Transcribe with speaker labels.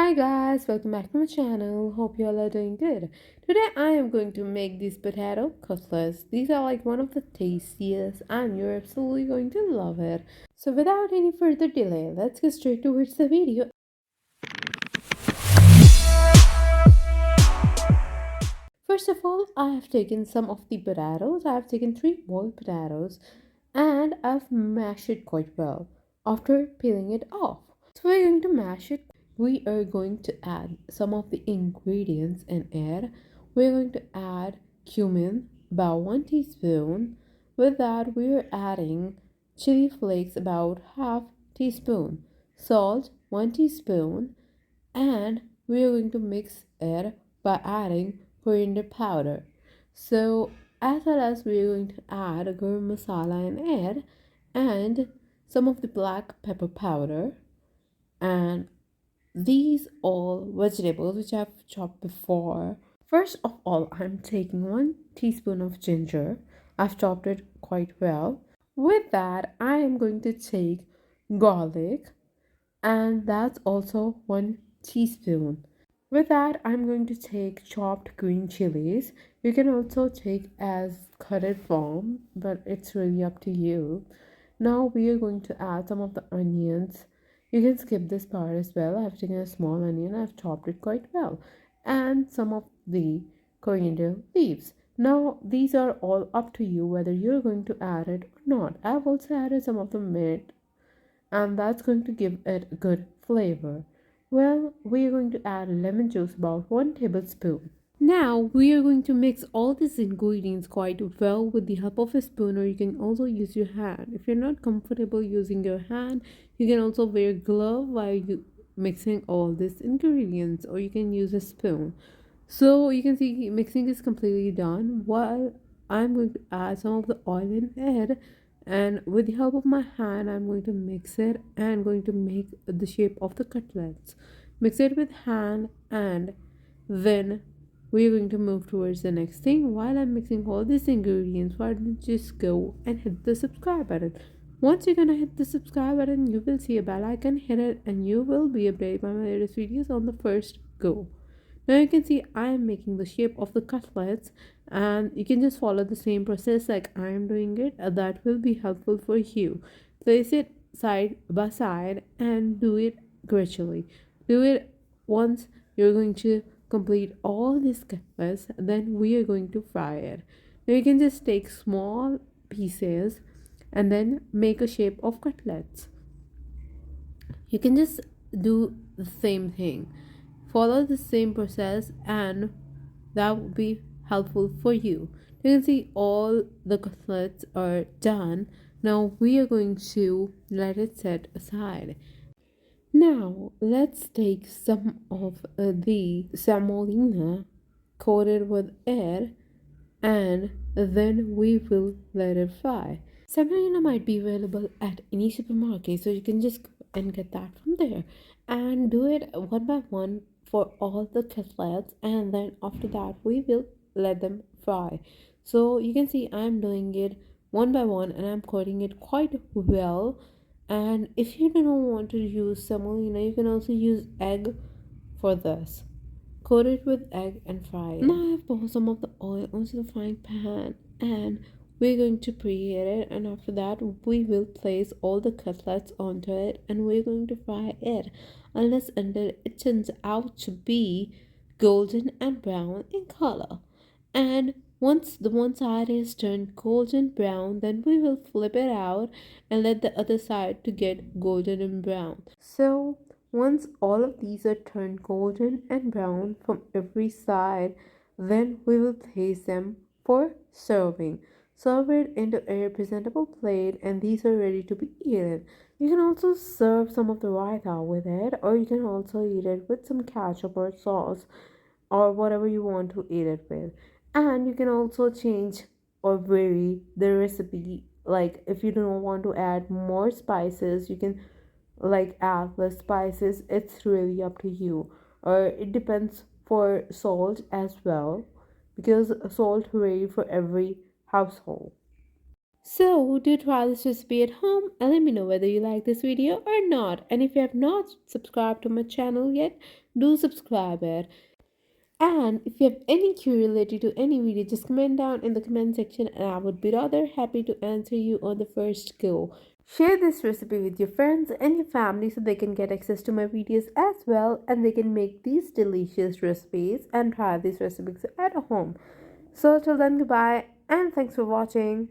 Speaker 1: Hi guys, welcome back to my channel. Hope you all are doing good. Today I am going to make these potato cutlets. These are like one of the tastiest and you're absolutely going to love it. So without any further delay, let's get straight towards the video. First of all, I have taken some of the potatoes. I have taken 3 boiled potatoes and I've mashed it quite well after peeling it off. So we're going to mash it. We are going to add some of the ingredients in it. We're going to add cumin, about 1 teaspoon. With that, we're adding chili flakes, about half teaspoon, salt, 1 teaspoon, and we're going to mix it by adding coriander powder. So as well as we're going to add a garam masala in it and some of the black pepper powder and these all vegetables which I've chopped before. First of all, I'm taking 1 teaspoon of ginger. I've chopped it quite well. With that, I am going to take garlic, and that's also 1 teaspoon. With that, I'm going to take chopped green chilies. You can also take as cutted form, but it's really up to you. Now we are going to add some of the onions. You can skip this part as well. I've taken a small onion, I've chopped it quite well, and some of the coriander leaves. Now these are all up to you whether you're going to add it or not. I've also added some of the mint, and that's going to give it a good flavor. Well, we are going to add lemon juice, about 1 tablespoon. Now we are going to mix all these ingredients quite well with the help of a spoon, or you can also use your hand. If you're not comfortable using your hand, you can also wear a glove while you mixing all these ingredients, or you can use a spoon. So you can see mixing is completely done. While I'm going to add some of the oil in it, and with the help of my hand I'm going to mix it and going to make the shape of the cutlets. Mix it with hand, and then we're going to move towards the next thing. While I'm mixing all these ingredients, why don't you just go and hit the subscribe button. Once you're gonna hit the subscribe button, you will see a bell icon. Hit it and you will be updated by my latest videos on the first go. Now you can see I am making the shape of the cutlets, and you can just follow the same process like I am doing it. That will be helpful for you. Place it side by side and do it gradually. Do it once you're going to complete all these cutlets, then we are going to fry it. Now you can just take small pieces and then make a shape of cutlets. You can just do the same thing, follow the same process, and that would be helpful for you. You can see all the cutlets are done. Now we are going to let it set aside. Now let's take some of the semolina, coated with air, and then we will let it fry. Semolina might be available at any supermarket, so you can just go and get that from there and do it one by one for all the cutlets, and then after that we will let them fry. So you can see I'm doing it one by one and I'm coating it quite well. And if you don't want to use semolina, you can also use egg for this. Coat it with egg and fry it. Now I've poured some of the oil onto the frying pan and we're going to preheat it, and after that we will place all the cutlets onto it and we're going to fry it unless until it turns out to be golden and brown in color. And once the one side is turned golden brown, then we will flip it out and let the other side to get golden and brown. So once all of these are turned golden and brown from every side, then we will place them for serving. Serve it into a presentable plate, and these are ready to be eaten. You can also serve some of the raita with it, or you can also eat it with some ketchup or sauce or whatever you want to eat it with. And you can also change or vary the recipe. Like if you don't want to add more spices, you can like add less spices. It's really up to you. Or it depends for salt as well, because salt vary for every household. So, do try this recipe at home and let me know whether you like this video or not. And if you have not subscribed to my channel yet, do subscribe it. And if you have any query related to any video, just comment down in the comment section and I would be rather happy to answer you on the first go. Share this recipe with your friends and your family so they can get access to my videos as well and they can make these delicious recipes and try these recipes at home. So till then, goodbye and thanks for watching.